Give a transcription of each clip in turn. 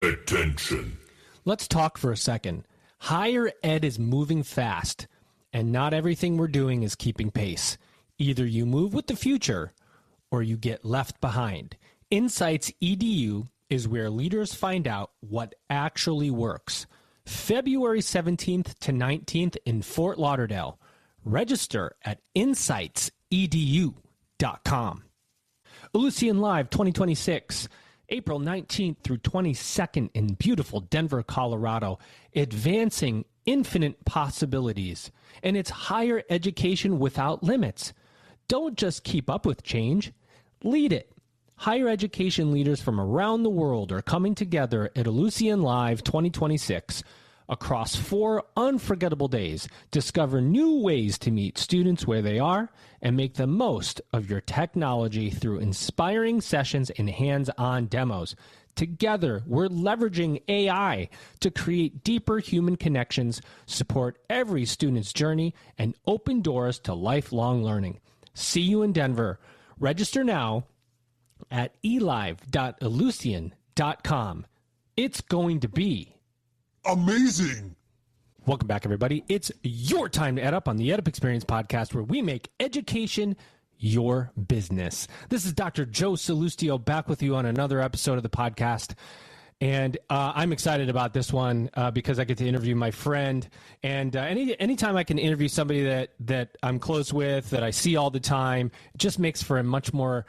Attention. Let's talk for a second. Higher ed is moving fast, and not everything we're doing is keeping pace. Either you move with the future, or you get left behind. Insights EDU is where leaders find out what actually works. February 17th to 19th in Fort Lauderdale. Register at insightsedu.com. Ellucian Live 2026, April 19th through 22nd in beautiful Denver, Colorado, advancing infinite possibilities. And it's higher education without limits. Don't just keep up with change, lead it. Higher education leaders from around the world are coming together at Ellucian Live 2026. Across 4 unforgettable days, discover new ways to meet students where they are and make the most of your technology through inspiring sessions and hands-on demos. Together, we're leveraging AI to create deeper human connections, support every student's journey, and open doors to lifelong learning. See you in Denver. Register now at elive.ellucian.com. It's going to be amazing. Welcome back, everybody. It's your time to Ed Up on the Ed Up Experience podcast, where we make education your business. This is Dr. Joe Salustio back with you on another episode of the podcast. And I'm excited about this one because I get to interview my friend. And anytime I can interview somebody that I'm close with, that I see all the time, it just makes for a much more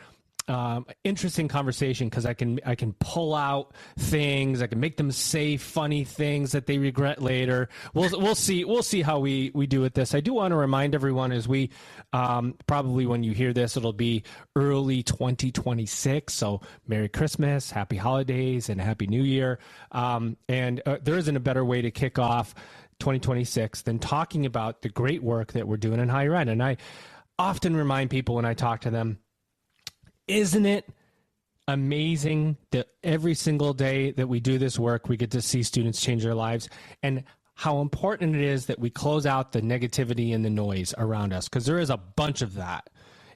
interesting conversation, because I can pull out things, I can make them say funny things that they regret later. We'll see how we do with this. I do want to remind everyone, as we probably when you hear this, it'll be early 2026. So Merry Christmas, Happy Holidays, and Happy New Year. And there isn't a better way to kick off 2026 than talking about the great work that we're doing in higher ed. And I often remind people when I talk to them, isn't it amazing that every single day that we do this work, we get to see students change their lives, and how important it is that we close out the negativity and the noise around us, because there is a bunch of that.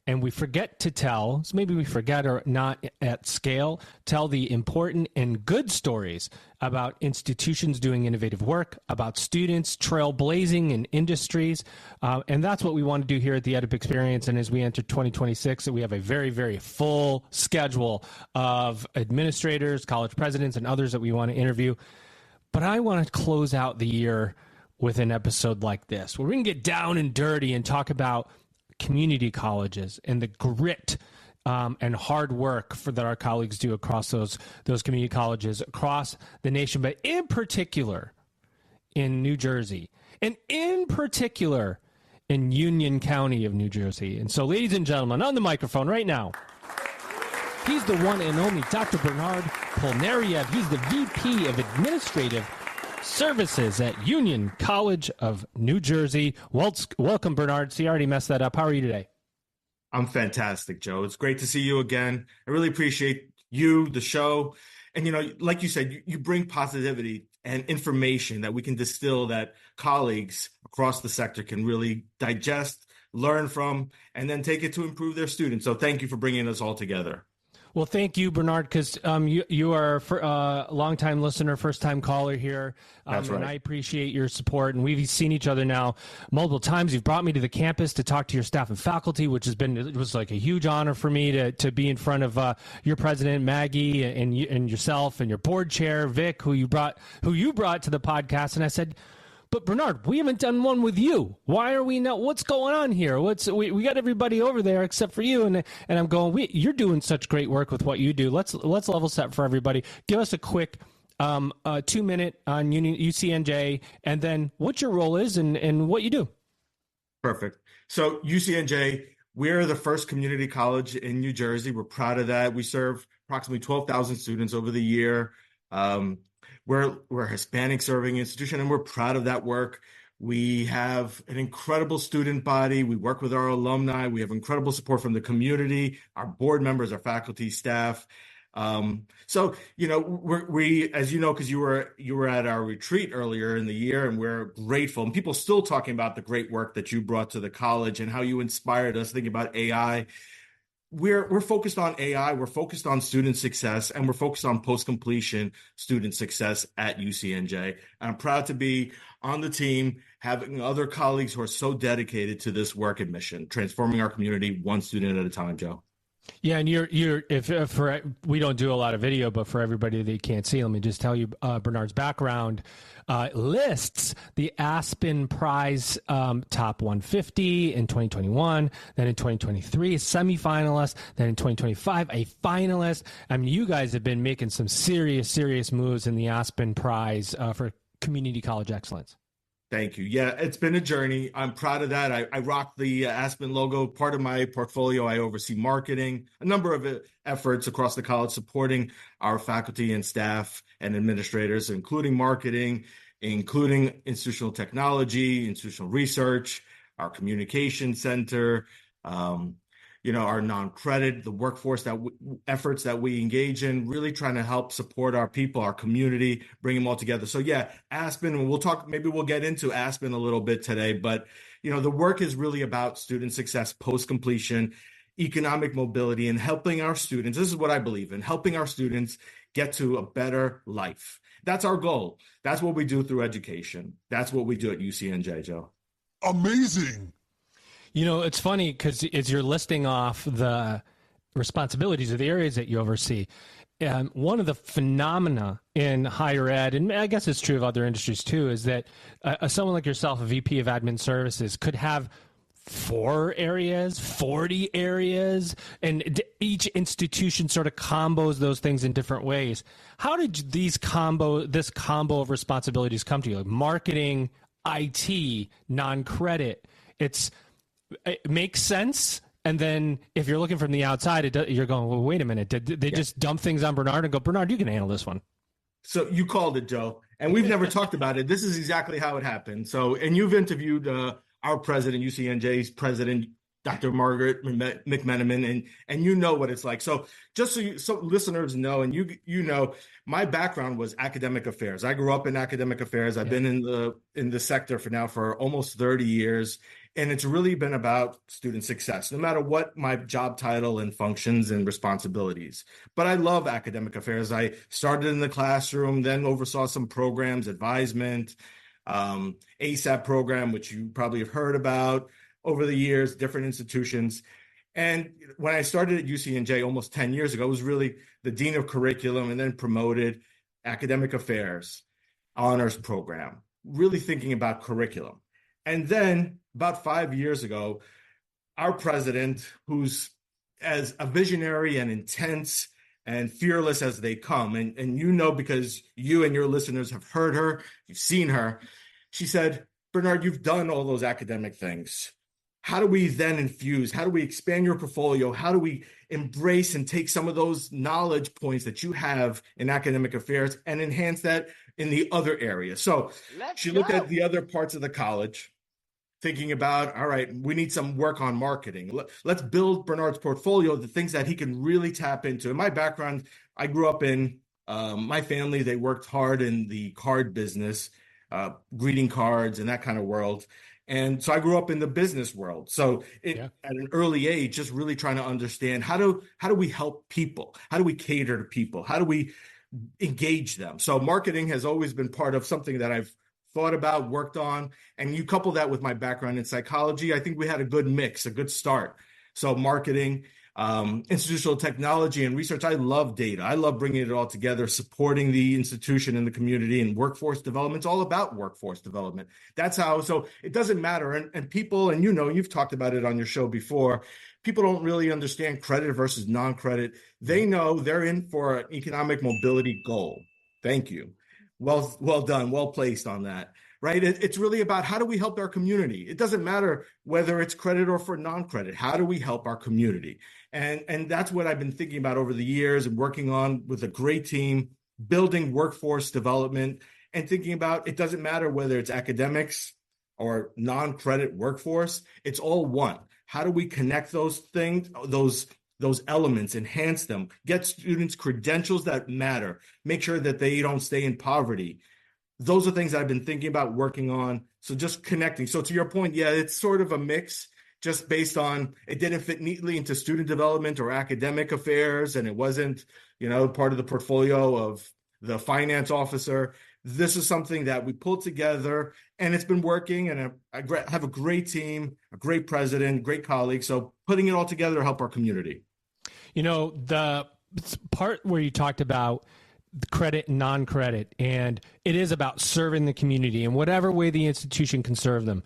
And we forget to tell, so maybe we forget or not at scale, tell the important and good stories about institutions doing innovative work, about students trailblazing in industries. And that's what we want to do here at the EdUp Experience. And as we enter 2026, we have a very, very full schedule of administrators, college presidents, and others that we want to interview. But I want to close out the year with an episode like this, where we can get down and dirty and talk about community colleges and the grit and hard work that our colleagues do across those community colleges across the nation, but in particular in New Jersey, and in particular in Union County of New Jersey. And so, ladies and gentlemen, on the microphone right now, he's the one and only Dr. Bernard Polnariev. He's the VP of Administrative Services at Union College of New Jersey. Welcome, Bernard. See, I already messed that up. How are you today? I'm fantastic, Joe. It's great to see you again. I really appreciate you, the show. And, like you said, you bring positivity and information that we can distill, that colleagues across the sector can really digest, learn from, and then take it to improve their students. So thank you for bringing us all together. Well, thank you, Bernard, because you are a longtime listener, first-time caller here. That's right. And I appreciate your support. And we've seen each other now multiple times. You've brought me to the campus to talk to your staff and faculty, which it was like a huge honor for me to be in front of your president, Maggie, and yourself, and your board chair, Vic, who you brought to the podcast. And I said, but Bernard, we haven't done one with you. Why are we not? What's going on here? We got everybody over there except for you. And I'm going, you're doing such great work with what you do. Let's level set for everybody. Give us a quick 2-minute on UCNJ, and then what your role is and what you do. Perfect. So UCNJ, we're the first community college in New Jersey. We're proud of that. We serve approximately 12,000 students over the year. We're a Hispanic serving institution, and we're proud of that work. We have an incredible student body. We work with our alumni. We have incredible support from the community, our board members, our faculty, staff. So, we, as you know, because you were at our retreat earlier in the year, and we're grateful. And people still talking about the great work that you brought to the college and how you inspired us thinking about AI. we're focused on AI, we're focused on student success, and we're focused on post-completion student success at UCNJ. I'm proud to be on the team, having other colleagues who are so dedicated to this work and mission, transforming our community one student at a time, Joe. Yeah, and if for we don't do a lot of video, but for everybody that can't see, let me just tell you, Bernard's background lists the Aspen Prize top 150 in 2021, then in 2023 a semifinalist, then in 2025 a finalist. I mean, you guys have been making some serious moves in the Aspen Prize for community college excellence. Thank you. Yeah, it's been a journey. I'm proud of that. I rock the Aspen logo. Part of my portfolio, I oversee marketing, a number of efforts across the college supporting our faculty and staff and administrators, including marketing, including institutional technology, institutional research, our communication center, our non-credit, the workforce efforts that we engage in, really trying to help support our people, our community, bring them all together. So yeah, Aspen, and maybe we'll get into Aspen a little bit today, but the work is really about student success, post-completion, economic mobility, and helping our students. This is what I believe in, helping our students get to a better life. That's our goal. That's what we do through education. That's what we do at UCNJ, Joe. Amazing. It's funny because as you're listing off the responsibilities of the areas that you oversee, one of the phenomena in higher ed, and I guess it's true of other industries too, is that someone like yourself, a VP of admin services, could have 4 areas, 40 areas, and each institution sort of combos those things in different ways. How did this combo of responsibilities come to you? Like marketing, IT, non-credit. It makes sense. And then if you're looking from the outside, you're going, well, wait a minute. Did they just dump things on Bernard and go, Bernard, you can handle this one? So you called it, Joe. And we've never talked about it. This is exactly how it happened. And you've interviewed our president, UCNJ's president, Dr. Margaret McMenamin, and you know what it's like. So just so listeners know, and you know, my background was academic affairs. I grew up in academic affairs. I've been in the sector for almost 30 years, and it's really been about student success, no matter what my job title and functions and responsibilities. But I love academic affairs. I started in the classroom, then oversaw some programs, advisement, ASAP program, which you probably have heard about over the years, different institutions. And when I started at UCNJ almost 10 years ago, I was really the dean of curriculum and then promoted academic affairs, honors program, really thinking about curriculum. And then about 5 years ago, our president, who's as a visionary and intense and fearless as they come, and because you and your listeners have heard her, you've seen her, she said, Bernard, you've done all those academic things. How do we then infuse? How do we expand your portfolio? How do we embrace and take some of those knowledge points that you have in academic affairs and enhance that in the other areas? So she looked at the other parts of the college, thinking about, all right, we need some work on marketing. Let's build Bernard's portfolio, the things that he can really tap into. In my background, I grew up in my family, they worked hard in the card business, greeting cards and that kind of world. And so I grew up in the business world. So at an early age, just really trying to understand how do we help people? How do we cater to people? How do we engage them? So marketing has always been part of something that I've thought about, worked on. And you couple that with my background in psychology, I think we had a good mix, a good start. So marketing, institutional technology and research. I love data. I love bringing it all together, supporting the institution and the community, and workforce development. It's all about workforce development. That's how, so it doesn't matter. And people, and you've talked about it on your show before, people don't really understand credit versus non-credit. They know they're in for an economic mobility goal. Thank you. Well done. Well placed on that. Right? It's really about how do we help our community? It doesn't matter whether it's credit or for non-credit. How do we help our community? And that's what I've been thinking about over the years and working on with a great team, building workforce development and thinking about it doesn't matter whether it's academics or non-credit workforce. It's all one. How do we connect those things, those elements, enhance them, get students credentials that matter, make sure that they don't stay in poverty. Those are things I've been thinking about working on. So just connecting. So to your point, yeah, it's sort of a mix, just based on it didn't fit neatly into student development or academic affairs, and it wasn't, part of the portfolio of the finance officer. This is something that we pulled together, and it's been working, and I have a great team, a great president, great colleagues. So putting it all together to help our community. The part where you talked about credit and non-credit, and it is about serving the community in whatever way the institution can serve them.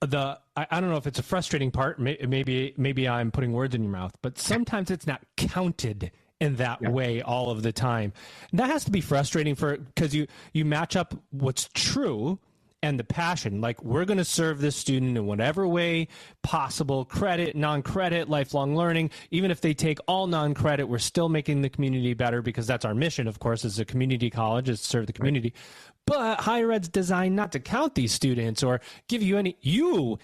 I don't know if it's a frustrating part. Maybe I'm putting words in your mouth, but sometimes it's not counted in that way all of the time. And that has to be frustrating because you match up what's true and the passion. Like, we're going to serve this student in whatever way possible, credit, non-credit, lifelong learning. Even if they take all non-credit, we're still making the community better, because that's our mission, of course, as a community college, is to serve the community. Right. But higher ed's designed not to count these students or give you you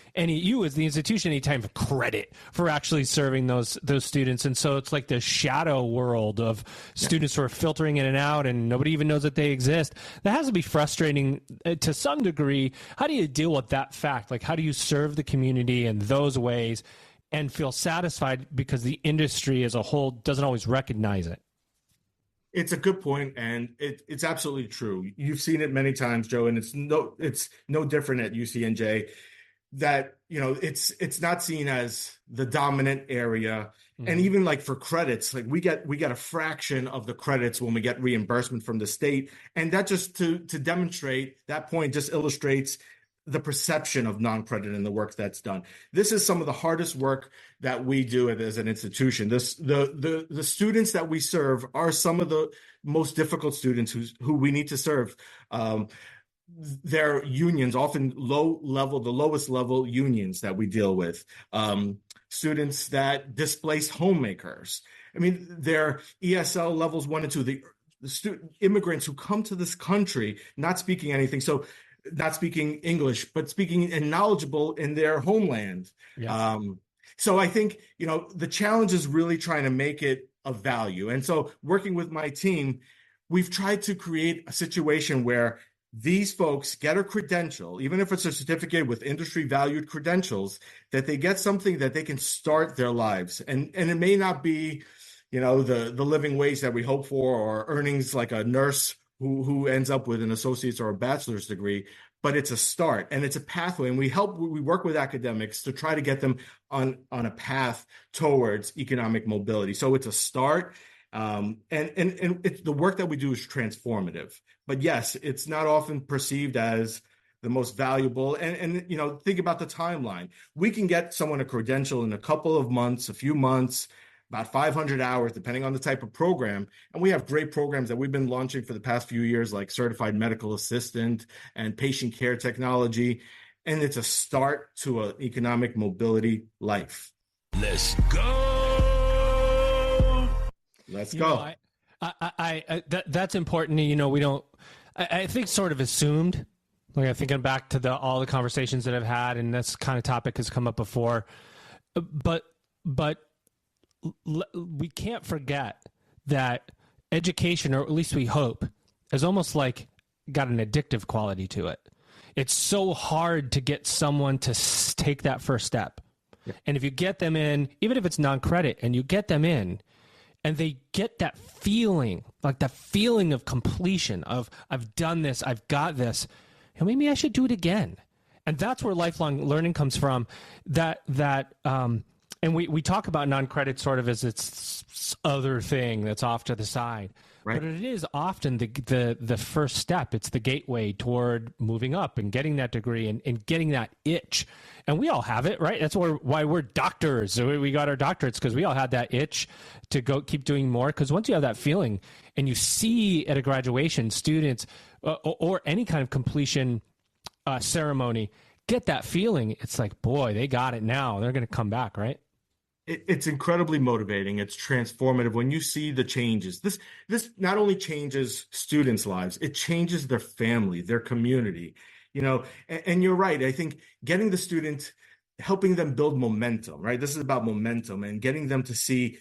as the institution any time of credit for actually serving those students. And so it's like the shadow world of students who are filtering in and out, and nobody even knows that they exist. That has to be frustrating to some degree. How do you deal with that fact? Like, how do you serve the community in those ways and feel satisfied, because the industry as a whole doesn't always recognize it? It's a good point, and it's absolutely true. You've seen it many times, Joe, and it's no different at UCNJ. That it's not seen as the dominant area, and even like for credits, like we get a fraction of the credits when we get reimbursement from the state, and that just to demonstrate that point just illustrates the perception of non-credit and the work that's done. This is some of the hardest work that we do as an institution. The students that we serve are some of the most difficult students who we need to serve. Their unions, often the lowest level unions that we deal with. Students that displaced homemakers. I mean, their ESL levels 1 and 2, the immigrants who come to this country not speaking anything. So not speaking English, but speaking and knowledgeable in their homeland. Yes. So I think, the challenge is really trying to make it of value. And so working with my team, we've tried to create a situation where these folks get a credential, even if it's a certificate with industry valued credentials, that they get something that they can start their lives. And it may not be, the living wage that we hope for, or earnings like a nurse who ends up with an associate's or a bachelor's degree, but it's a start and it's a pathway. And we work with academics to try to get them on a path towards economic mobility. So it's a start. And the work that we do is transformative. But yes, it's not often perceived as the most valuable. And think about the timeline. We can get someone a credential in a couple of months, a few months, about 500 hours, depending on the type of program. And we have great programs that we've been launching for the past few years, like certified medical assistant and patient care technology. And it's a start to an economic mobility life. Let's go. Let's go. That's important. We don't, I think sort of assumed, like I'm thinking back to all the conversations that I've had, and this kind of topic has come up before, but we can't forget that education, or at least we hope, is almost like got an addictive quality to it. It's so hard to get someone to take that first step. Yeah. And if you get them in, even if it's non-credit, and you get them in, and they get that feeling, like that feeling of completion, of I've done this, I've got this, and maybe I should do it again. And that's where lifelong learning comes from. And we talk about non-credit sort of as its other thing that's off to the side. Right. But it is often the first step. It's the gateway toward moving up and getting that degree and getting that itch. And we all have it, right? That's why we're doctors. So we got our doctorates, because we all had that itch to go keep doing more. Because once you have that feeling, and you see at a graduation students or any kind of completion ceremony get that feeling, it's like, boy, they got it now. They're going to come back, right? It's incredibly motivating. It's transformative when you see the changes. This not only changes students' lives, it changes their family, their community. And you're right. I think getting the student, helping them build momentum, right? This is about momentum and getting them to see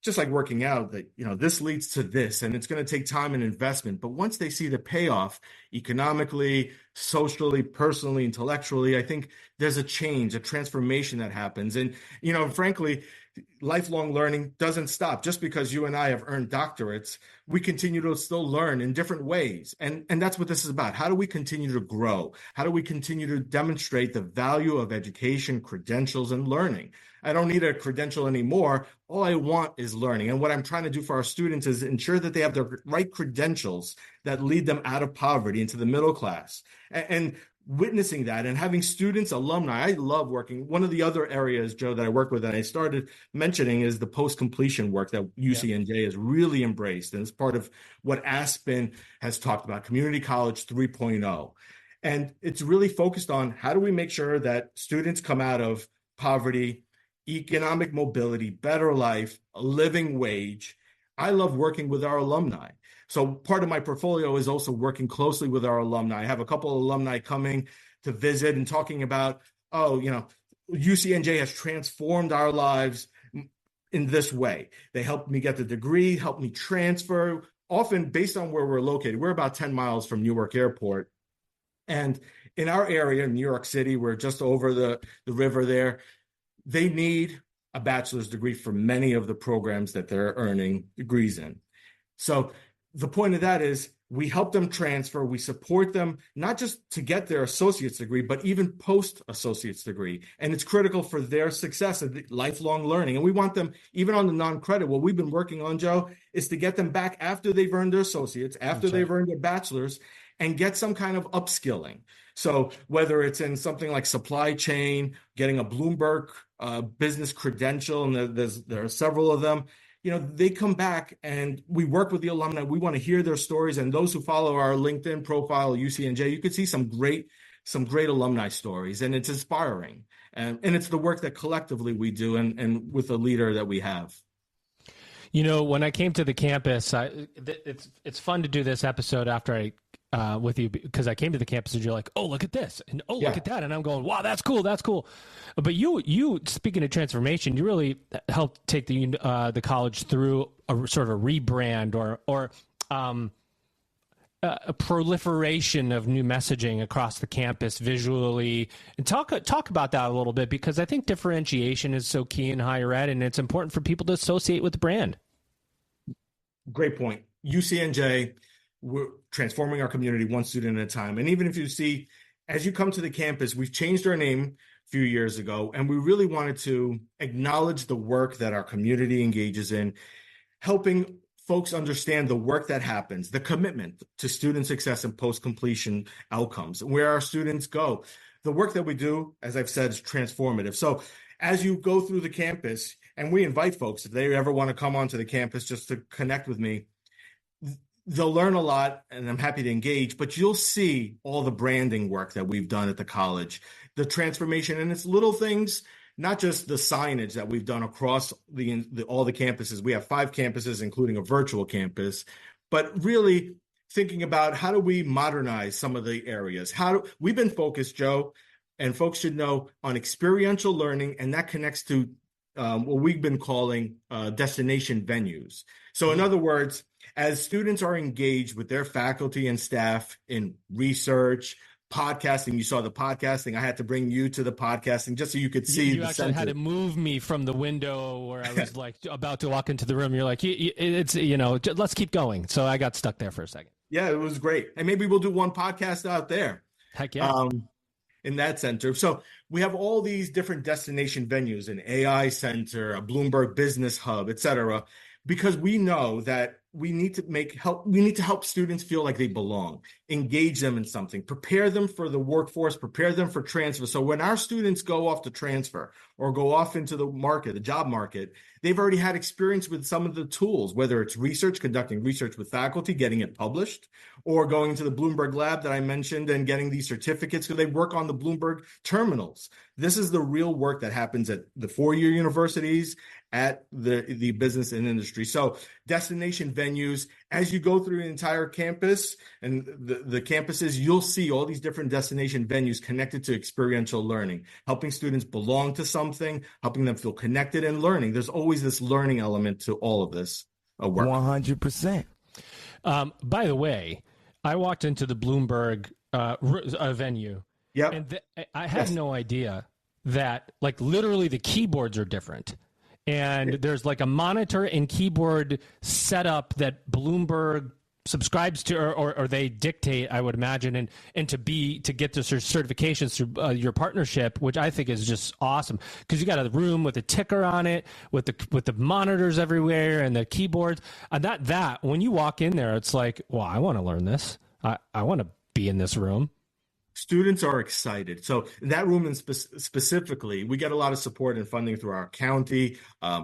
just like working out, that, this leads to this, and it's going to take time and investment. But once they see the payoff economically, socially, personally, intellectually, I think there's a change, a transformation that happens. And, frankly, lifelong learning doesn't stop. Just because you and I have earned doctorates, we continue to still learn in different ways. And that's what this is about. How do we continue to grow? How do we continue to demonstrate the value of education, credentials, and learning? I don't need a credential anymore. All I want is learning. And what I'm trying to do for our students is ensure that they have the right credentials that lead them out of poverty into the middle class. And witnessing that and having students, alumni, I love working. One of the other areas, Joe, that I work with and I started mentioning is the post-completion work that UCNJ has really embraced. And it's part of what Aspen has talked about, Community College 3.0. And it's really focused on how do we make sure that students come out of poverty, economic mobility, better life, a living wage. I love working with our alumni. So part of my portfolio is also working closely with our alumni. I have a couple of alumni coming to visit and talking about, UCNJ has transformed our lives in this way. They helped me get the degree, helped me transfer, often based on where we're located. We're about 10 miles from Newark Airport. And in our area, New York City, we're just over the river there. They need a bachelor's degree for many of the programs that they're earning degrees in. So the point of that is we help them transfer, we support them, not just to get their associate's degree, but even post-associate's degree. And it's critical for their success of lifelong learning. And we want them, even on the non-credit, what we've been working on, Joe, is to get them back after they've earned their associates, after they've earned their bachelor's, and get some kind of upskilling. So whether it's in something like supply chain, getting a Bloomberg business credential, and there are several of them, they come back and we work with the alumni. We want to hear their stories. And those who follow our LinkedIn profile, UCNJ, you could see some great alumni stories, and it's inspiring. And it's the work that collectively we do and with the leader that we have. When I came to the campus, it's fun to do this episode after I with you, because I came to the campus and you're like, oh, look at this, and look at that, and I'm going, wow, that's cool. But you speaking of transformation, you really helped take the college through a sort of a rebrand or a proliferation of new messaging across the campus visually, and talk about that a little bit, because I think differentiation is so key in higher ed, and it's important for people to associate with the brand. Great point. UCNJ, we're transforming our community one student at a time. And even if you see, as you come to the campus, we've changed our name a few years ago, and we really wanted to acknowledge the work that our community engages in, helping folks understand the work that happens, the commitment to student success and post-completion outcomes, where our students go. The work that we do, as I've said, is transformative. So as you go through the campus, and we invite folks, if they ever want to come onto the campus just to connect with me, they'll learn a lot, and I'm happy to engage, but you'll see all the branding work that we've done at the college, the transformation, and it's little things, not just the signage that we've done across all the campuses. We have 5 campuses, including a virtual campus, but really thinking about how do we modernize some of the areas? We've been focused, Joe, and folks should know, on experiential learning, and that connects to what we've been calling destination venues. So in other words, as students are engaged with their faculty and staff in research, podcasting, you saw the podcasting, I had to bring you to the podcasting just so you could see. You actually had to move me from the window where I was like about to walk into the room. You're like, let's keep going. So I got stuck there for a second. Yeah, it was great. And maybe we'll do one podcast out there. Heck yeah. In that center. So we have all these different destination venues, an AI center, a Bloomberg business hub, et cetera, because we know that we need to help students feel like they belong, engage them in something, prepare them for the workforce, prepare them for transfer. So when our students go off to transfer or go off into the market, the job market, they've already had experience with some of the tools, whether it's research, conducting research with faculty, getting it published, or going to the Bloomberg lab that I mentioned and getting these certificates because they work on the Bloomberg terminals. This is the real work that happens at the four-year universities, at the business and industry. So destination venues, as you go through the entire campus and the campuses, you'll see all these different destination venues connected to experiential learning, helping students belong to something, helping them feel connected and learning. There's always this learning element to all of this work. 100%. By the way, I walked into the Bloomberg venue. Yep. And I had no idea that, like, literally the keyboards are different. And there's like a monitor and keyboard setup that Bloomberg subscribes to, or they dictate, I would imagine, and to get the certifications through your partnership, which I think is just awesome, because you got a room with a ticker on it, with the monitors everywhere and the keyboards. And that when you walk in there, it's like, well, I want to learn this. I want to be in this room. Students are excited. So in that room specifically, we get a lot of support and funding through our county,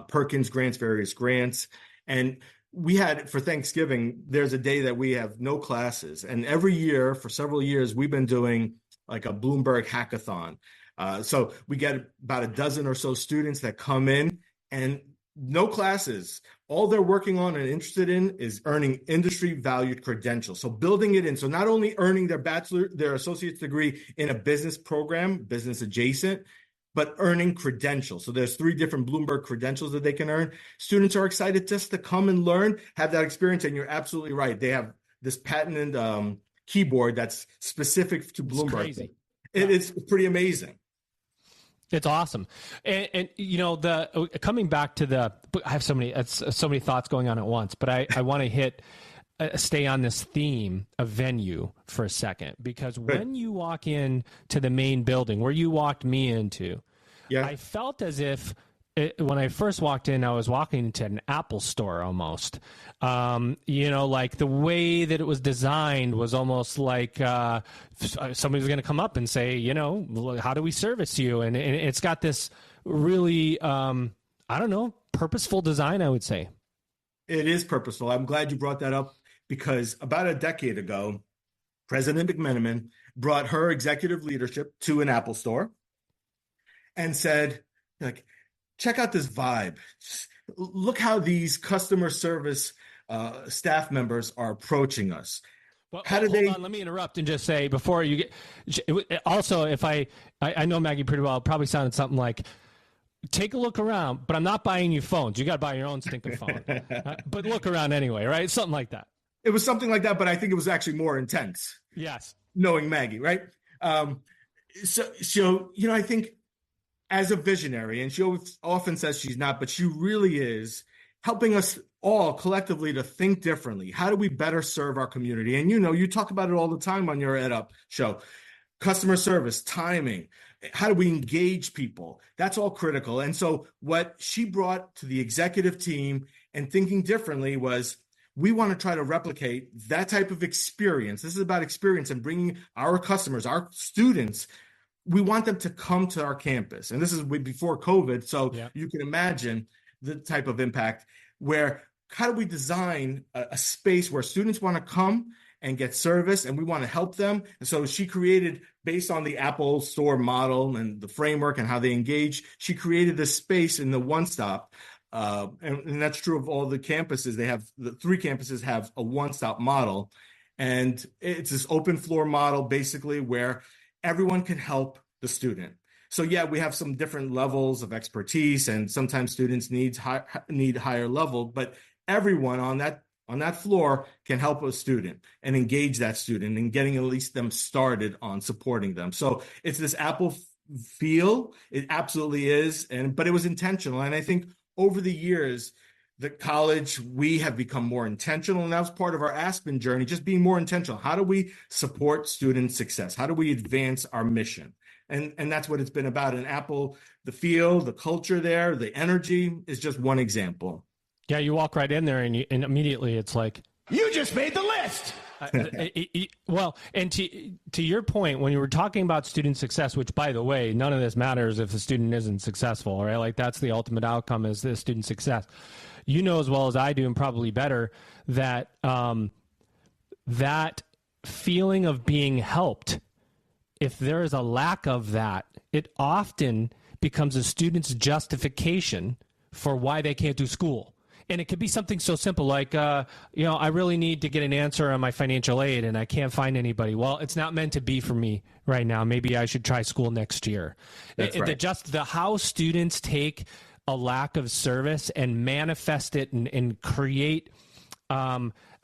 Perkins grants, various grants. And we had, for Thanksgiving, there's a day that we have no classes. And every year, for several years, we've been doing like a Bloomberg hackathon. So we get about a dozen or so students that come in and no classes. All they're working on and interested in is earning industry valued credentials. So building it in. So not only earning their associate's degree in a business program, business adjacent, but earning credentials. So there's 3 different Bloomberg credentials that they can earn. Students are excited just to come and learn, have that experience. And you're absolutely right. They have this patented keyboard that's specific to Bloomberg. It's crazy. It's pretty amazing. It's awesome. And you know, coming back to I have so many thoughts going on at once, but I want to stay on this theme of venue for a second, because when you walk in to the main building where you walked me into, I felt as if when I first walked in, I was walking into an Apple store almost. You know, like the way that it was designed was almost like somebody was going to come up and say, you know, how do we service you? And it's got this really, I don't know, purposeful design, I would say. It is purposeful. I'm glad you brought that up, because about a decade ago, President McMenamin brought her executive leadership to an Apple store and said, like, check out this vibe. Look how these customer service staff members are approaching us. Well, how do hold on, let me interrupt and just say, before you get, also, if I know Maggie pretty well, it probably sounded something like, take a look around, but I'm not buying you phones. You got to buy your own stinking phone. But look around anyway, right? Something like that. It was something like that, but I think it was actually more intense. Yes. Knowing Maggie, right? So you know, I think as a visionary, and she often says she's not, but she really is helping us all collectively to think differently. How do we better serve our community? And you know, you talk about it all the time on your Ed Up show. Customer service, timing, how do we engage people? That's all critical. And so what she brought to the executive team and thinking differently was, we want to try to replicate that type of experience. This is about experience and bringing our customers, our students, we want them to come to our campus. And this is before COVID. So you can imagine the type of impact where, how do we design a space where students want to come and get service, and we want to help them? And so she created, based on the Apple Store model and the framework and how they engage, she created this space in the one-stop. And that's true of all the campuses. They have, the 3 campuses have a one-stop model. And it's this open floor model, basically, where everyone can help the student. So yeah, we have some different levels of expertise, and sometimes students need higher level, but everyone on that floor can help a student and engage that student and getting at least them started on supporting them. So it's this Apple feel. It absolutely is. But it was intentional. And I think over the years, the college, we have become more intentional, and that was part of our Aspen journey, just being more intentional. How do we support student success? How do we advance our mission? And that's what it's been about. And Apple, the feel, the culture there, the energy is just one example. Yeah, you walk right in there and immediately it's like, you just made the list. Well, and to your point, when you were talking about student success, which, by the way, none of this matters if the student isn't successful, right? Like, that's the ultimate outcome, is the student success. You know as well as I do, and probably better, that that feeling of being helped, if there is a lack of that, it often becomes a student's justification for why they can't do school. And it could be something so simple like, I really need to get an answer on my financial aid and I can't find anybody. Well, it's not meant to be for me right now. Maybe I should try school next year. That's right. Just the how students take a lack of service and manifest it and create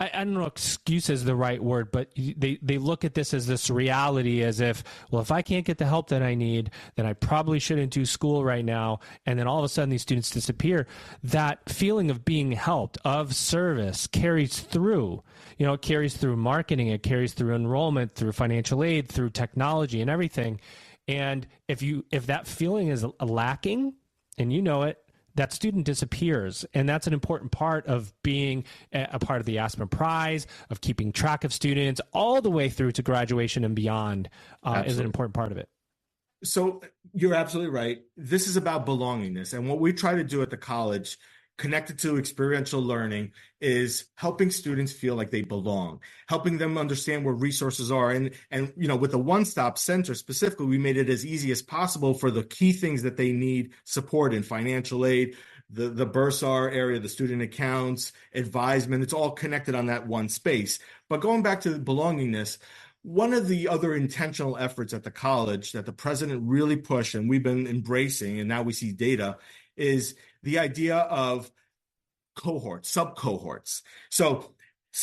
I don't know, excuse is the right word, but they look at this as this reality as if, well, if I can't get the help that I need, then I probably shouldn't do school right now. And then all of a sudden these students disappear. That feeling of being helped, of service carries through. It carries through marketing, it carries through enrollment, through financial aid, through technology and everything. And if that feeling is lacking, and you know it, that student disappears. And that's an important part of being a part of the Aspen Prize, of keeping track of students all the way through to graduation and beyond is an important part of it. So you're absolutely right. This is about belongingness. And what we try to do at the college, connected to experiential learning, is helping students feel like they belong, helping them understand where resources are. And with a one-stop center specifically, we made it as easy as possible for the key things that they need support in: financial aid, the bursar area, the student accounts, advisement. It's all connected on that one space. But going back to the belongingness, one of the other intentional efforts at the college that the president really pushed and we've been embracing, and now we see data, is the idea of cohorts, sub-cohorts. So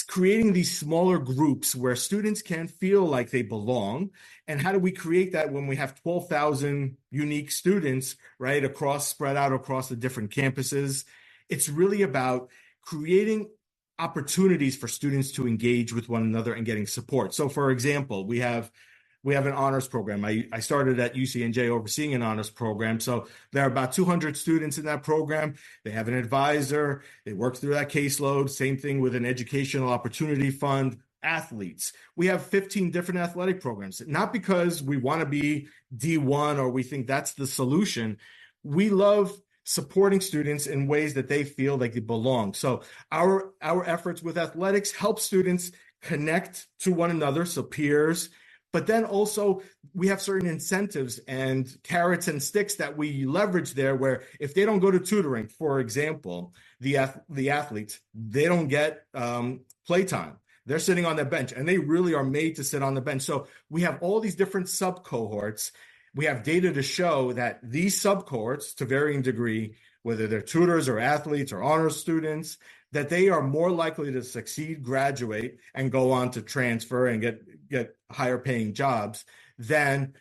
creating these smaller groups where students can feel like they belong. And how do we create that when we have 12,000 unique students, right, spread out across the different campuses? It's really about creating opportunities for students to engage with one another and getting support. So for example, we have an honors program. I started at UCNJ overseeing an honors program. So there are about 200 students in that program. They have an advisor. They work through that caseload. Same thing with an educational opportunity fund. Athletes. We have 15 different athletic programs, not because we want to be D1 or we think that's the solution. We love supporting students in ways that they feel like they belong. So our efforts with athletics help students connect to one another, so peers. But then also we have certain incentives and carrots and sticks that we leverage there, where if they don't go to tutoring, for example, the athletes, they don't get playtime. They're sitting on the bench, and they really are made to sit on the bench. So we have all these different sub-cohorts. We have data to show that these sub-cohorts, to varying degree, whether they're tutors or athletes or honors students, that they are more likely to succeed, graduate, and go on to transfer and get higher paying jobs than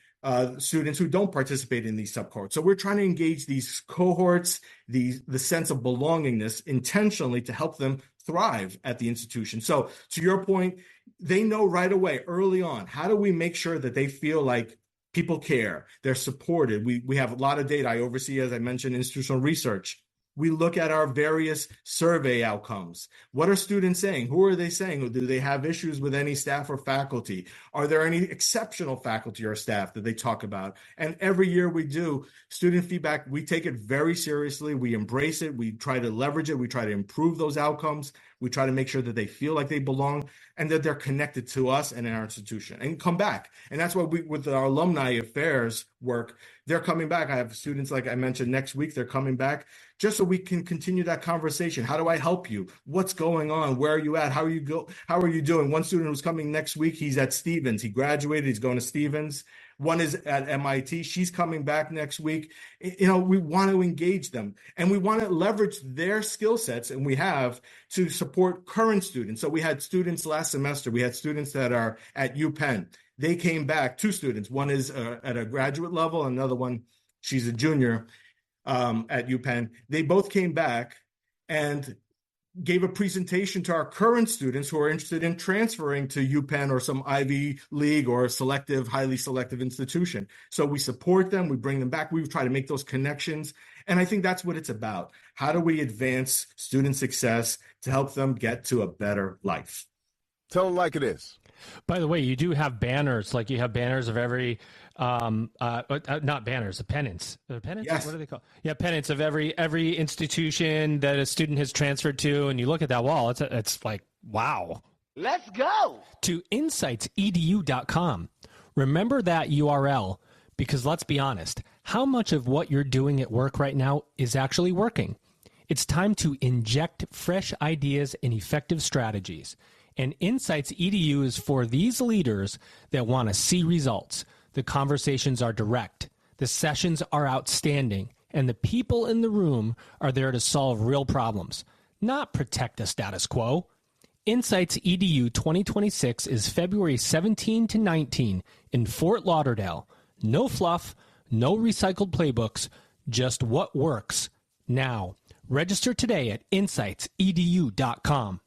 students who don't participate in these subcohorts. So we're trying to engage these cohorts, the sense of belongingness intentionally to help them thrive at the institution. So to your point, they know right away, early on, how do we make sure that they feel like people care, they're supported? We have a lot of data. I oversee, as I mentioned, institutional research. We look at our various survey outcomes. What are students saying? Who are they saying? Do they have issues with any staff or faculty? Are there any exceptional faculty or staff that they talk about? And every year we do student feedback. We take it very seriously. We embrace it. We try to leverage it. We try to improve those outcomes. We try to make sure that they feel like they belong and that they're connected to us and in our institution and come back. And that's what with our alumni affairs work, they're coming back. I have students, like I mentioned, next week, they're coming back just so we can continue that conversation. How do I help you? What's going on? Where are you at? How are you doing? One student who's coming next week, he's at Stevens. He graduated. He's going to Stevens. One is at MIT. She's coming back next week. We want to engage them and we want to leverage their skill sets, and we have, to support current students. So we had students last semester. We had students that are at UPenn. They came back, 2 students. One is at a graduate level, another one, she's a junior at UPenn. They both came back and gave a presentation to our current students who are interested in transferring to UPenn or some Ivy League or highly selective institution. So we support them, we bring them back, we try to make those connections. And I think that's what it's about. How do we advance student success to help them get to a better life? Tell them like it is. By the way, you do have banners, like you have banners of every, not banners, pennants. Pennants? Yes. What are they called? Yeah, pennants of every institution that a student has transferred to, and you look at that wall, it's like, wow. Let's go. To insightsedu.com. Remember that URL, because let's be honest, how much of what you're doing at work right now is actually working? It's time to inject fresh ideas and effective strategies. And Insights EDU is for these leaders that want to see results. The conversations are direct, the sessions are outstanding, and the people in the room are there to solve real problems, not protect the status quo. Insights EDU 2026 is February 17 to 19 in Fort Lauderdale. No fluff, no recycled playbooks, just what works now. Register today at insightsedu.com.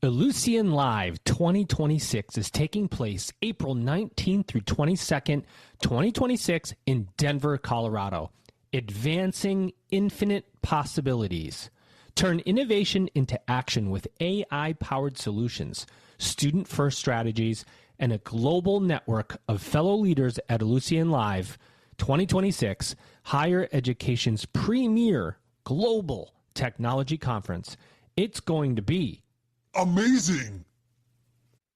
Ellucian Live 2026 is taking place April 19th through 22nd, 2026 in Denver, Colorado. Advancing infinite possibilities. Turn innovation into action with AI-powered solutions, student-first strategies, and a global network of fellow leaders at Ellucian Live 2026, higher education's premier global technology conference. It's going to be Amazing.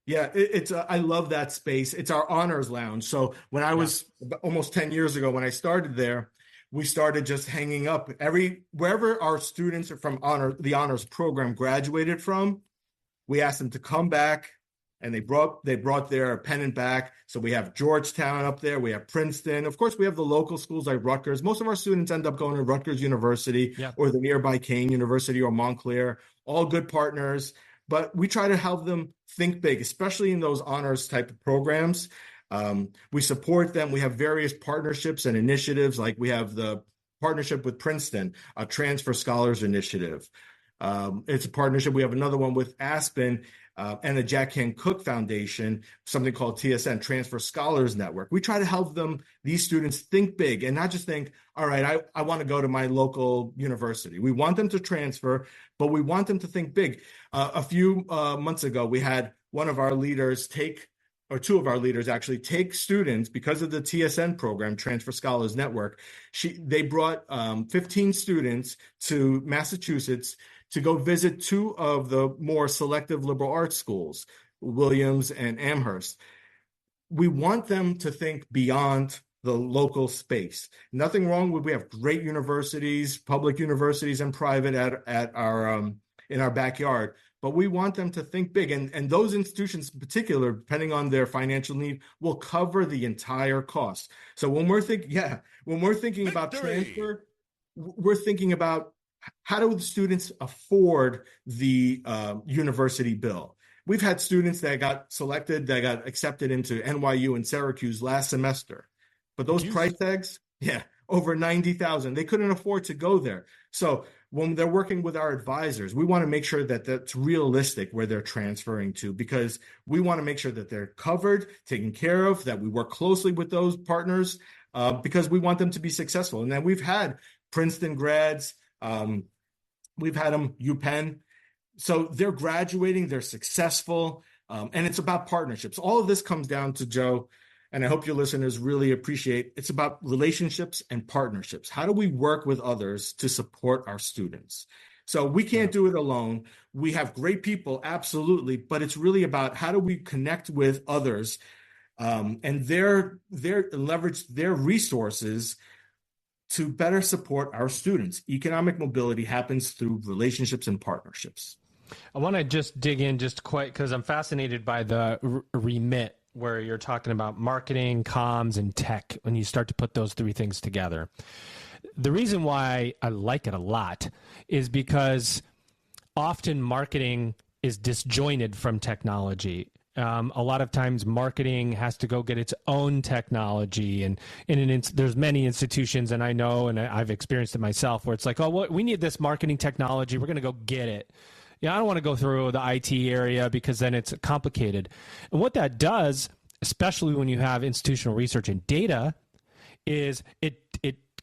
Yeah, it's I love that space. It's our honors lounge. So when I was almost 10 years ago, when I started there, we started just hanging up wherever our students are from the honors program graduated from, we asked them to come back, and they brought their pennant back. So we have Georgetown up there, we have Princeton. Of course, we have the local schools like Rutgers. Most of our students end up going to Rutgers University or the nearby Kane University or Montclair, all good partners. But we try to help them think big, especially in those honors type of programs. We support them. We have various partnerships and initiatives, like we have the partnership with Princeton, a Transfer Scholars Initiative. It's a partnership. We have another one with Aspen and the Jack Kent Cooke Foundation, something called TSN, Transfer Scholars Network. We try to help these students think big and not just think, all right, I want to go to my local university. We want them to transfer, but we want them to think big. A few months ago, we had one of our leaders two of our leaders actually take students because of the TSN program, Transfer Scholars Network. They brought 15 students to Massachusetts to go visit two of the more selective liberal arts schools, Williams and Amherst. We want them to think beyond the local space. Nothing wrong we have great universities, public universities and private at our in our backyard, but we want them to think big. And those institutions in particular, depending on their financial need, will cover the entire cost. So when we're thinking about transfer, we're thinking about how do the students afford the university bill? We've had students that got accepted into NYU and Syracuse last semester, but those price tags, over $90,000. They couldn't afford to go there. So when they're working with our advisors, we want to make sure that that's realistic where they're transferring to, because we want to make sure that they're covered, taken care of, that we work closely with those partners because we want them to be successful. And then we've had Princeton grads, we've had them UPenn. So they're graduating, they're successful, and it's about partnerships. All of this comes down to, Joe, and I hope your listeners really appreciate, it's about relationships and partnerships. How do we work with others to support our students? So we can't do it alone. We have great people, absolutely, but it's really about how do we connect with others and leverage their resources to better support our students. Economic mobility happens through relationships and partnerships. I want to just dig in just quite because I'm fascinated by the remit where you're talking about marketing, comms, and tech when you start to put those three things together. The reason why I like it a lot is because often marketing is disjointed from technology. A lot of times marketing has to go get its own technology, and there's many institutions, and I know, and I've experienced it myself, where it's like, oh, we need this marketing technology. We're going to go get it. I don't want to go through the IT area because then it's complicated. And what that does, especially when you have institutional research and data, is it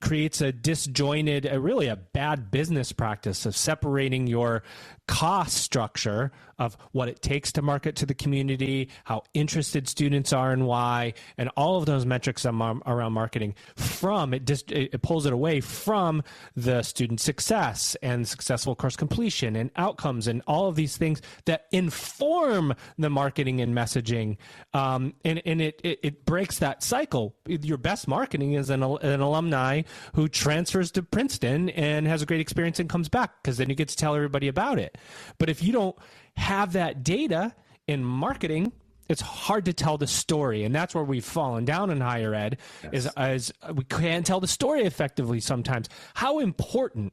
creates a disjointed, really a bad business practice of separating your cost structure of what it takes to market to the community, how interested students are and why, and all of those metrics around marketing it pulls it away from the student success and successful course completion and outcomes and all of these things that inform the marketing and messaging. And it breaks that cycle. Your best marketing is an alumni who transfers to Princeton and has a great experience and comes back, because then you get to tell everybody about it. But if you don't have that data in marketing, it's hard to tell the story. And that's where we've fallen down in higher ed. Yes. is we can't tell the story effectively sometimes. How important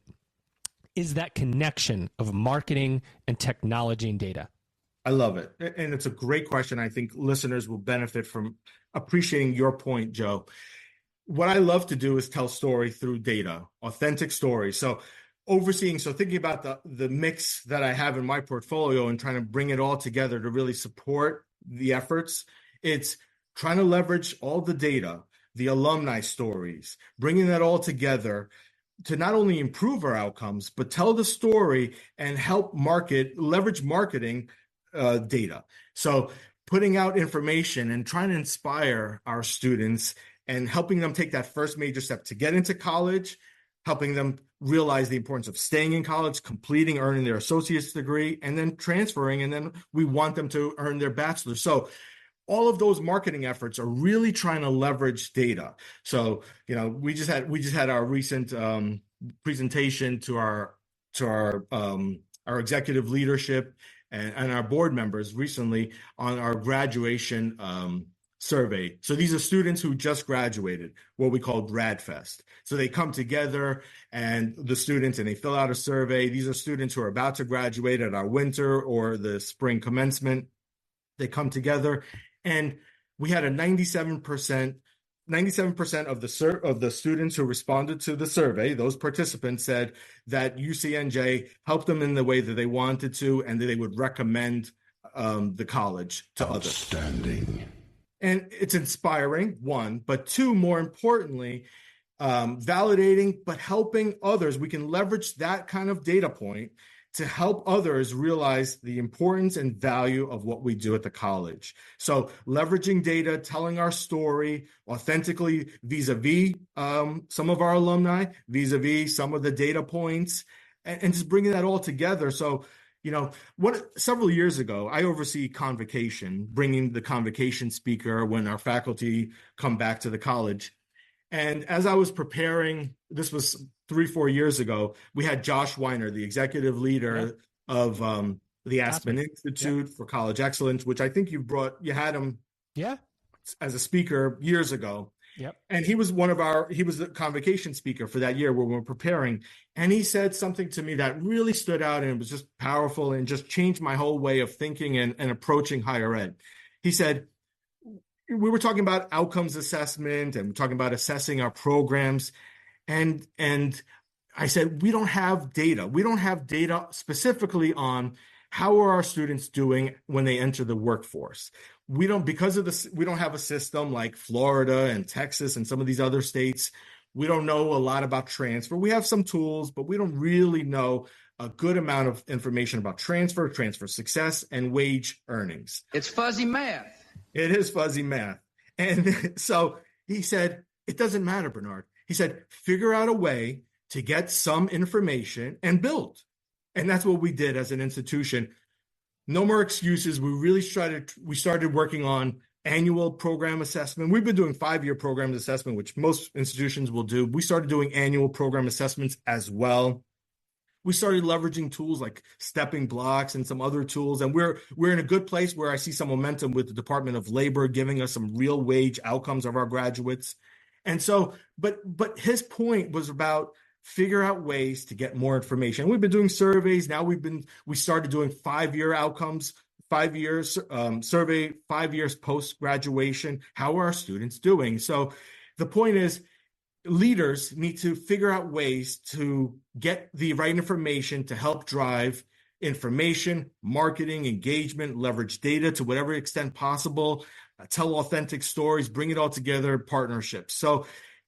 is that connection of marketing and technology and data? I love it. And it's a great question. I think listeners will benefit from appreciating your point, Joe. What I love to do is tell story through data, authentic stories. So thinking about the mix that I have in my portfolio and trying to bring it all together to really support the efforts, it's trying to leverage all the data, the alumni stories, bringing that all together to not only improve our outcomes, but tell the story and help leverage marketing data. So putting out information and trying to inspire our students and helping them take that first major step to get into college, helping them realize the importance of staying in college, earning their associate's degree, and then transferring, and then we want them to earn their bachelor's. So all of those marketing efforts are really trying to leverage data. So, we just had our recent presentation to our executive leadership and our board members recently on our graduation survey. So these are students who just graduated, what we call Grad Fest. So they come together and they fill out a survey. These are students who are about to graduate at our winter or the spring commencement. They come together, and we had a 97% of the students who responded to the survey, those participants, said that UCNJ helped them in the way that they wanted to, and that they would recommend the college to others. Outstanding. And it's inspiring, one, but two, more importantly, validating, but helping others. We can leverage that kind of data point to help others realize the importance and value of what we do at the college. So leveraging data, telling our story authentically vis-a-vis some of our alumni, vis-a-vis some of the data points, and just bringing that all together. So, several years ago, I oversee convocation, bringing the convocation speaker when our faculty come back to the college. And as I was preparing, this was 3-4 years ago, we had Josh Weiner, the executive leader of the Aspen Institute for College Excellence, which I think you had him as a speaker years ago. Yep. And he was the convocation speaker for that year when we were preparing. And he said something to me that really stood out, and it was just powerful and just changed my whole way of thinking and approaching higher ed. He said, we were talking about outcomes assessment and we're talking about assessing our programs. And I said, we don't have data. We don't have data specifically on how are our students doing when they enter the workforce. We don't have a system like Florida and Texas and some of these other states. We don't know a lot about transfer. We have some tools, but we don't really know a good amount of information about transfer success, and wage earnings. It's fuzzy math. It is fuzzy math. And so he said, it doesn't matter, Bernard. He said, figure out a way to get some information and build. And that's what we did as an institution. No more excuses. We started working on annual program assessment. We've been doing 5-year program assessment, which most institutions will do. We started doing annual program assessments as well. We started leveraging tools like stepping blocks and some other tools. And we're in a good place where I see some momentum with the Department of Labor giving us some real wage outcomes of our graduates. And so, but his point was about figure out ways to get more information. We've been doing surveys. Now we started doing 5-year outcomes, 5 years survey, 5 years post-graduation. How are our students doing? So the point is, leaders need to figure out ways to get the right information to help drive information, marketing, engagement, leverage data to whatever extent possible, tell authentic stories, bring it all together, partnerships. So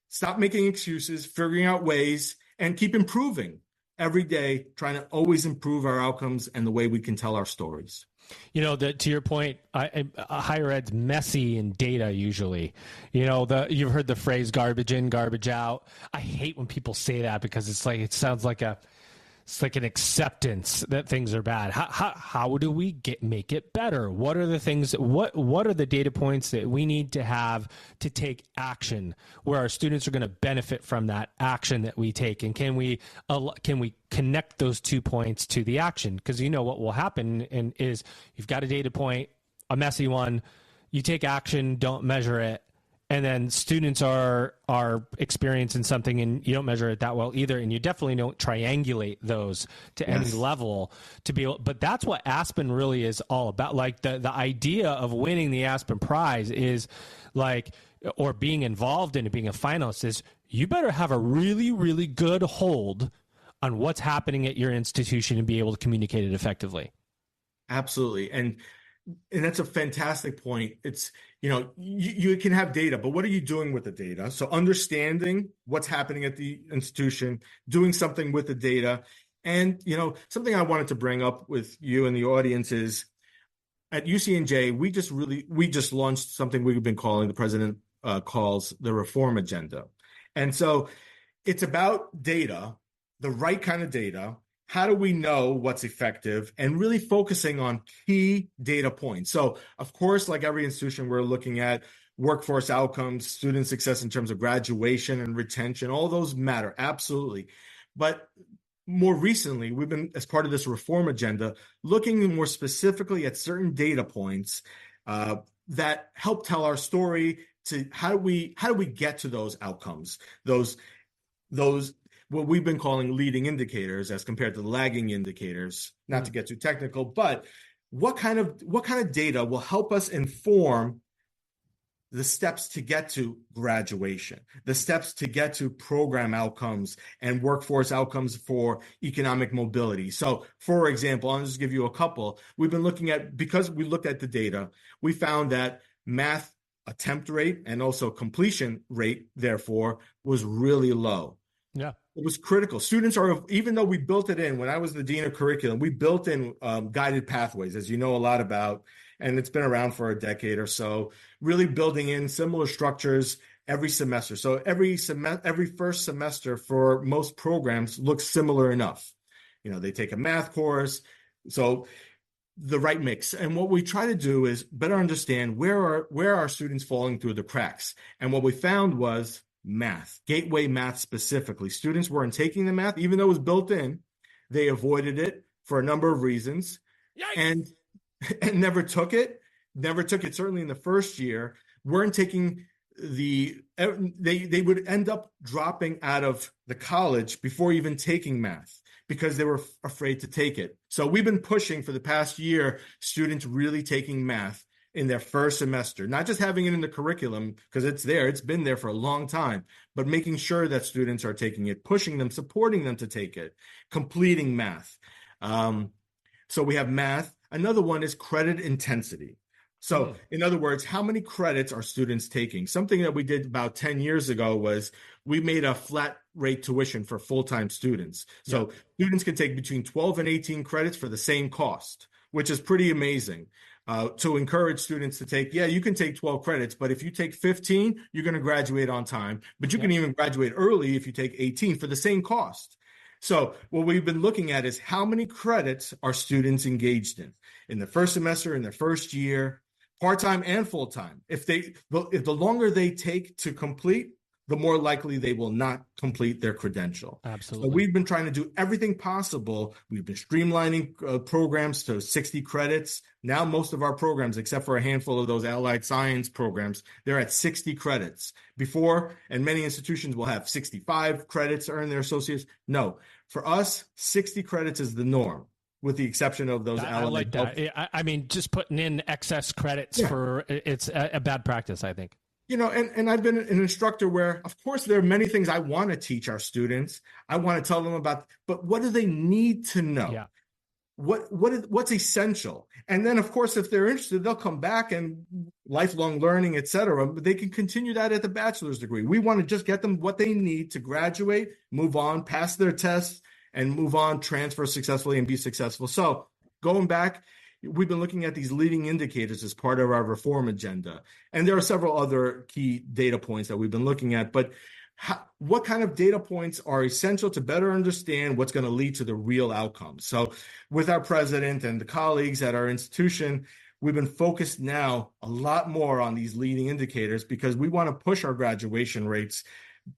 stop making excuses, figuring out ways, and keep improving. every day, trying to always improve our outcomes and the way we can tell our stories. To your point, higher ed's messy in data usually. You've heard the phrase "garbage in, garbage out." I hate when people say that because it sounds like it's like an acceptance that things are bad. How do we make it better? What are the things? What are the data points that we need to have to take action where our students are going to benefit from that action that we take? And can we connect those 2 points to the action? Because what will happen is you've got a data point, a messy one, you take action, don't measure it, and then students are experiencing something and you don't measure it that well either, and you definitely don't triangulate those to any level to be able. But that's what Aspen really is all about. Like the idea of winning the Aspen Prize is like, or being involved in it, being a finalist, is you better have a really, really good hold on what's happening at your institution and be able to communicate it effectively. Absolutely. And that's a fantastic point. It's, you can have data, but what are you doing with the data? So understanding what's happening at the institution, doing something with the data. And, something I wanted to bring up with you and the audience is at UCNJ, we just launched something we've been calling, the president calls the reform agenda. And so it's about data, the right kind of data. How do we know what's effective, and really focusing on key data points? So, of course, like every institution, we're looking at workforce outcomes, student success in terms of graduation and retention. All those matter, absolutely. But more recently, we've been, as part of this reform agenda, looking more specifically at certain data points that help tell our story to how do we get to those outcomes, those what we've been calling leading indicators as compared to the lagging indicators, not to get too technical, but what kind of data will help us inform the steps to get to graduation, the steps to get to program outcomes and workforce outcomes for economic mobility. So, for example, I'll just give you a couple. Because we looked at the data, we found that math attempt rate and also completion rate, therefore, was really low. Yeah. It was critical. Students even though we built it in, when I was the dean of curriculum, we built in guided pathways, as you know a lot about, and it's been around for a decade or so, really building in similar structures every semester. So every first semester for most programs looks similar enough. They take a math course, so the right mix. And what we try to do is better understand where are students falling through the cracks. And what we found was math, gateway math specifically. Students weren't taking the math, even though it was built in. They avoided it for a number of reasons. Yikes. and never took it. Certainly in the first year, weren't taking they would end up dropping out of the college before even taking math because they were afraid to take it. So we've been pushing for the past year, students really taking math in their first semester, not just having it in the curriculum because it's been there for a long time, but making sure that students are taking it, pushing them, supporting them to take it, completing math. So we have math. Another one is credit intensity. So in other words, how many credits are students taking? Something that we did about 10 years ago was we made a flat rate tuition for full-time students. So students can take between 12 and 18 credits for the same cost, which is pretty amazing. To encourage students to take, you can take 12 credits, but if you take 15, you're going to graduate on time. But you can even graduate early if you take 18 for the same cost. So what we've been looking at is how many credits are students engaged in the first semester, in their first year, part-time and full-time. If the longer they take to complete, the more likely they will not complete their credential. Absolutely. So we've been trying to do everything possible. We've been streamlining programs to 60 credits. Now most of our programs, except for a handful of those allied science programs, they're at 60 credits. Before, and many institutions will have 65 credits to earn their associates. No, for us, 60 credits is the norm, with the exception of those allied. I like that. I mean, just putting in excess credits it's a bad practice, I think. And I've been an instructor where, of course, there are many things I want to teach our students. I want to tell them about, but what do they need to know? Yeah. What's essential? And then, of course, if they're interested, they'll come back and lifelong learning, et cetera. But they can continue that at the bachelor's degree. We want to just get them what they need to graduate, move on, pass their tests, and move on, transfer successfully, and be successful. So going back, we've been looking at these leading indicators as part of our reform agenda. And there are several other key data points that we've been looking at, but what kind of data points are essential to better understand what's going to lead to the real outcomes? So with our president and the colleagues at our institution, we've been focused now a lot more on these leading indicators because we want to push our graduation rates,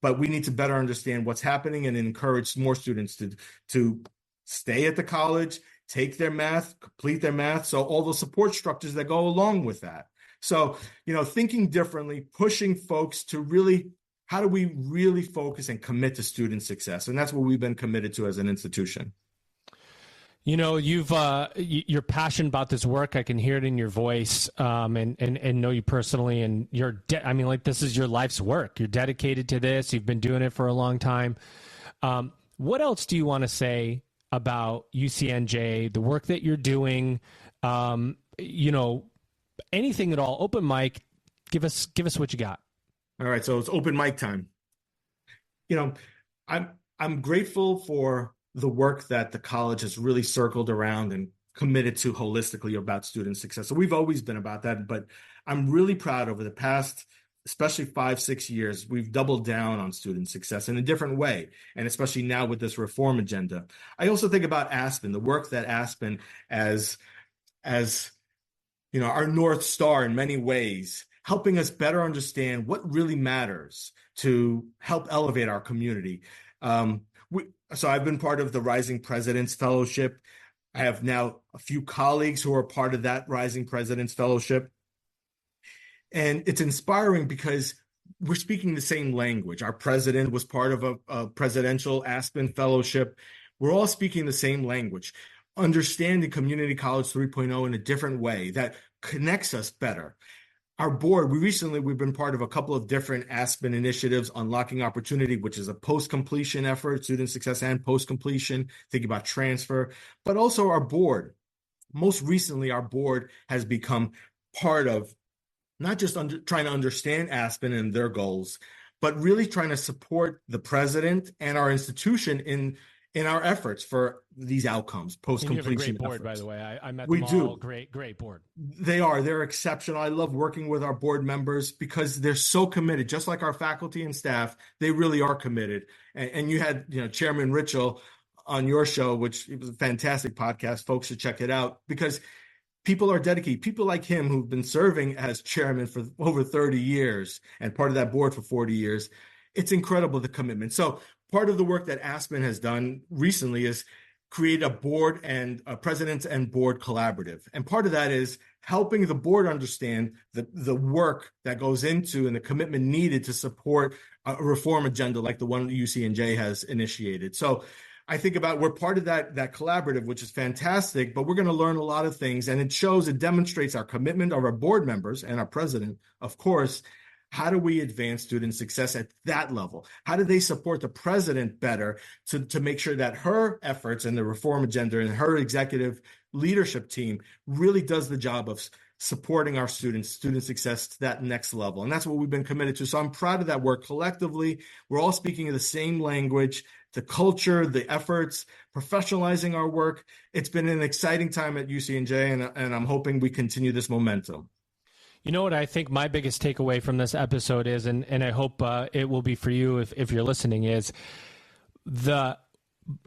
but we need to better understand what's happening and encourage more students to stay at the college, take their math, complete their math. So all the support structures that go along with that. So, thinking differently, pushing folks to really, how do we really focus and commit to student success? And that's what we've been committed to as an institution. You're passionate about this work. I can hear it in your voice, and know you personally. And this is your life's work. You're dedicated to this. You've been doing it for a long time. What else do you want to say about UCNJ, the work that you're doing? Anything at all? Open mic. Give us what you got. All right. So it's open mic time. I'm grateful for the work that the college has really circled around and committed to holistically about student success. So we've always been about that, but I'm really proud over the past, especially 5-6 years, we've doubled down on student success in a different way. And especially now with this reform agenda. I also think about Aspen, the work that Aspen as our North Star in many ways, helping us better understand what really matters to help elevate our community. So I've been part of the Rising Presidents Fellowship. I have now a few colleagues who are part of that Rising Presidents Fellowship. And it's inspiring because we're speaking the same language. Our president was part of a presidential Aspen Fellowship. We're all speaking the same language, understanding Community College 3.0 in a different way that connects us better. Our board, we've been part of a couple of different Aspen initiatives, Unlocking Opportunity, which is a post-completion effort, student success and post-completion, thinking about transfer, but also our board. Most recently, our board has become part of not just trying to understand Aspen and their goals, but really trying to support the president and our institution in our efforts for these outcomes, post-completion. You have a great board, by the way. I met them all. Great board. They're exceptional. I love working with our board members because they're so committed, just like our faculty and staff. They really are committed. And you had, Chairman Ritchell on your show, which it was a fantastic podcast. Folks should check it out because people are dedicated. People like him who've been serving as chairman for over 30 years and part of that board for 40 years. It's incredible, the commitment. So part of the work that Aspen has done recently is create a board and a president and board collaborative. And part of that is helping the board understand the work that goes into and the commitment needed to support a reform agenda like the one that UCNJ has initiated. So I think about, we're part of that collaborative, which is fantastic, but we're going to learn a lot of things. And it demonstrates our commitment of our board members and our president, of course. How do we advance student success at that level? How do they support the president better to make sure that her efforts and the reform agenda and her executive leadership team really does the job of supporting our student success to that next level? And that's what we've been committed to. So I'm proud of that work. Collectively, we're all speaking the same language, the culture, the efforts, professionalizing our work. It's been an exciting time at UCNJ, and I'm hoping we continue this momentum. You know what I think my biggest takeaway from this episode is, and I hope it will be for you if you're listening, is the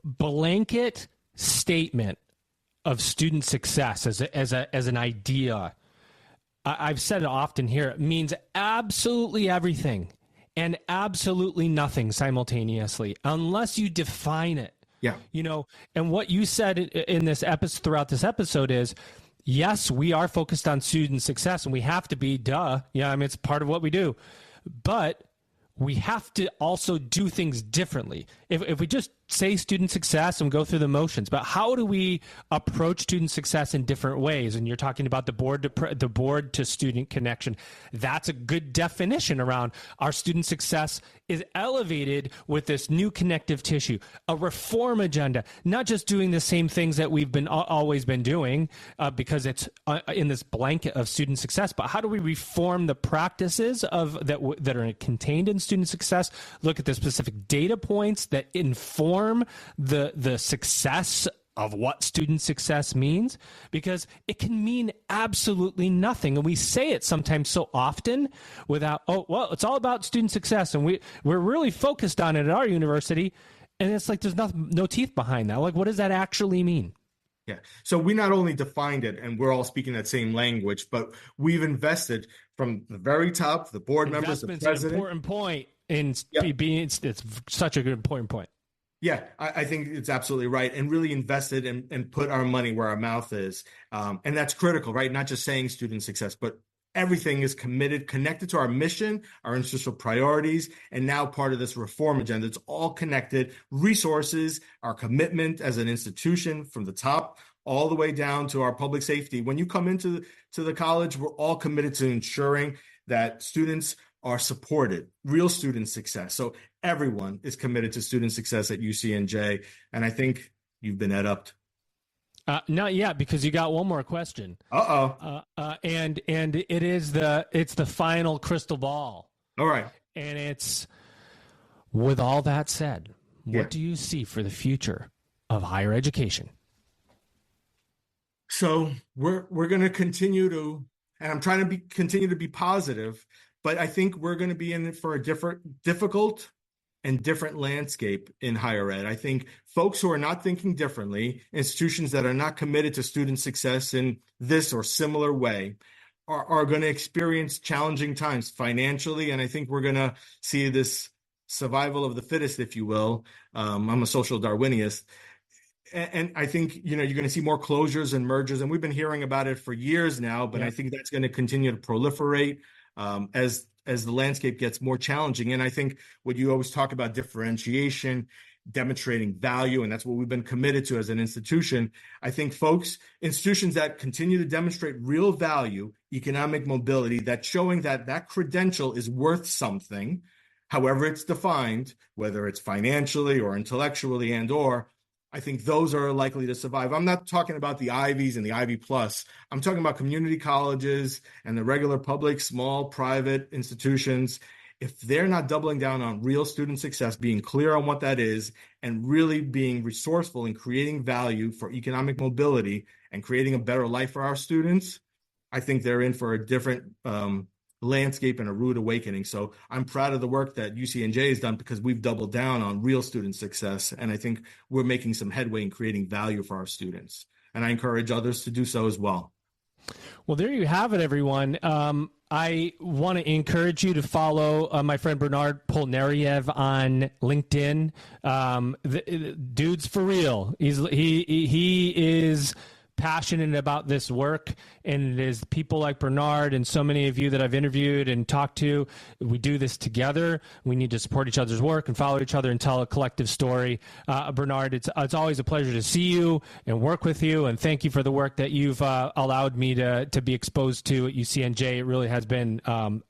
blanket statement of student success as an idea. I've said it often here. It means absolutely everything and absolutely nothing simultaneously, unless you define it. Yeah. And what you said in this episode, throughout this episode, is, yes, we are focused on student success, and we have to be, it's part of what we do. But we have to also do things differently. If we just say student success and go through the motions, but how do we approach student success in different ways? And you're talking about the board to student connection. That's a good definition around our student success is elevated with this new connective tissue, a reform agenda, not just doing the same things that we've always been doing because it's in this blanket of student success, but how do we reform the practices that are contained in student success, look at the specific data points that inform reform the success of what student success means, because it can mean absolutely nothing. And we say it sometimes so often without, oh, well, it's all about student success. And we're really focused on it at our university. And it's like there's no teeth behind that. Like, what does that actually mean? Yeah. So we not only defined it and we're all speaking that same language, but we've invested from the very top, the board members, the president. An important point in being, it's such a good important point. Yeah, I think it's absolutely right, and really invested and put our money where our mouth is. And that's critical, right? Not just saying student success, but everything is connected to our mission, our institutional priorities, and now part of this reform agenda. It's all connected. Resources, our commitment as an institution from the top all the way down to our public safety. When you come into the college, we're all committed to ensuring that students are supported, real student success. So everyone is committed to student success at UCNJ, and I think you've been upped. Not yet, because you got one more question. And it's the final crystal ball. All right. And it's, with all that said, what do you see for the future of higher education? So we're going to continue to, and I'm trying to continue to be positive, but I think we're going to be in for a difficult and different landscape in higher ed. I think folks who are not thinking differently, institutions that are not committed to student success in this or similar way, are going to experience challenging times financially. And I think we're going to see this survival of the fittest, if you will. I'm a social Darwinist. And I think, you're going to see more closures and mergers. And we've been hearing about it for years now, but I think that's going to continue to proliferate as the landscape gets more challenging. And I think what you always talk about, differentiation, demonstrating value, and that's what we've been committed to as an institution. I think institutions that continue to demonstrate real value, economic mobility, that's showing that credential is worth something, however it's defined, whether it's financially or intellectually or I think those are likely to survive. I'm not talking about the Ivies and the Ivy Plus. I'm talking about community colleges and the regular public, small, private institutions. If they're not doubling down on real student success, being clear on what that is, and really being resourceful in creating value for economic mobility and creating a better life for our students, I think they're in for a different landscape and a rude awakening. So I'm proud of the work that UCNJ has done because we've doubled down on real student success. And I think we're making some headway in creating value for our students. And I encourage others to do so as well. Well, there you have it, everyone. I want to encourage you to follow my friend Bernard Polnariev on LinkedIn. The dude's for real. He is passionate about this work, and it is people like Bernard and so many of you that I've interviewed and talked to. We do this together. We need to support each other's work and follow each other and tell a collective story. Bernard, it's always a pleasure to see you and work with you, and thank you for the work that you've allowed me to be exposed to at UCNJ. It really has been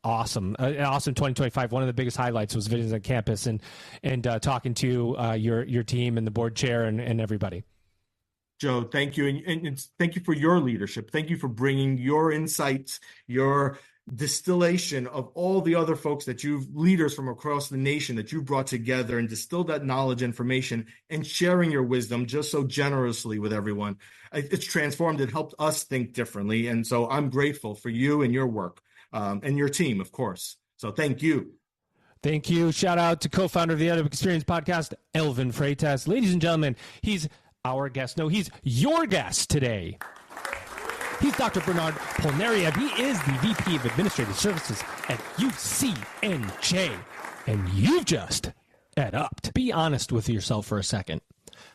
awesome. An awesome 2025. One of the biggest highlights was visiting on campus and talking to your team and the board chair and everybody. Joe, thank you. And thank you for your leadership. Thank you for bringing your insights, your distillation of all the other folks leaders from across the nation that you brought together and distilled that knowledge, information, and sharing your wisdom just so generously with everyone. It's transformed. It helped us think differently. And so I'm grateful for you and your work and your team, of course. So thank you. Thank you. Shout out to co-founder of the Edip Experience podcast, Elvin Freitas. Ladies and gentlemen, he's our guest. No, he's your guest today. He's Dr. Bernard Polnariev. He is the VP of Administrative Services at UCNJ. And you've just upped. Be honest with yourself for a second.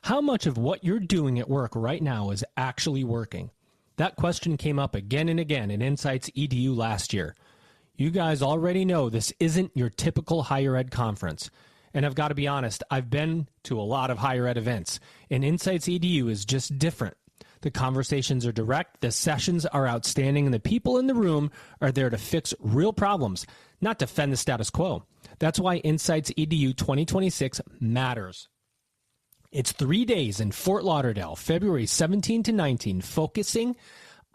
How much of what you're doing at work right now is actually working? That question came up again and again in Insights EDU last year. You guys already know this isn't your typical higher ed conference. And I've got to be honest, I've been to a lot of higher ed events, and Insights EDU is just different. The conversations are direct, the sessions are outstanding, and the people in the room are there to fix real problems, not defend the status quo. That's why Insights EDU 2026 matters. It's 3 days in Fort Lauderdale, February 17 to 19, focusing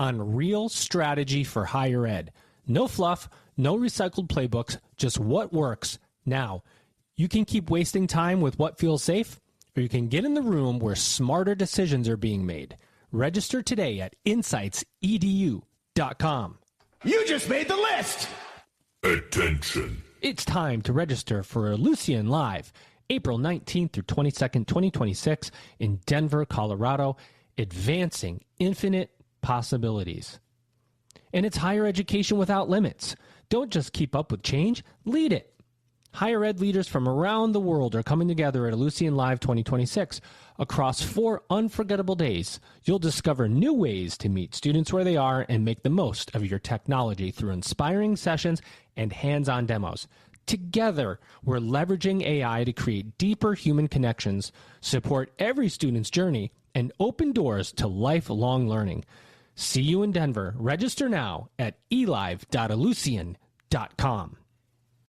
on real strategy for higher ed. No fluff, no recycled playbooks, just what works now. You can keep wasting time with what feels safe, or you can get in the room where smarter decisions are being made. Register today at insightsedu.com. You just made the list. Attention. It's time to register for Lucian Live, April 19th through 22nd, 2026 in Denver, Colorado, advancing infinite possibilities. And it's higher education without limits. Don't just keep up with change, lead it. Higher ed leaders from around the world are coming together at Lucian Live 2026. Across 4 unforgettable days, you'll discover new ways to meet students where they are and make the most of your technology through inspiring sessions and hands-on demos. Together, we're leveraging AI to create deeper human connections, support every student's journey, and open doors to lifelong learning. See you in Denver. Register now at elive.elucian.com.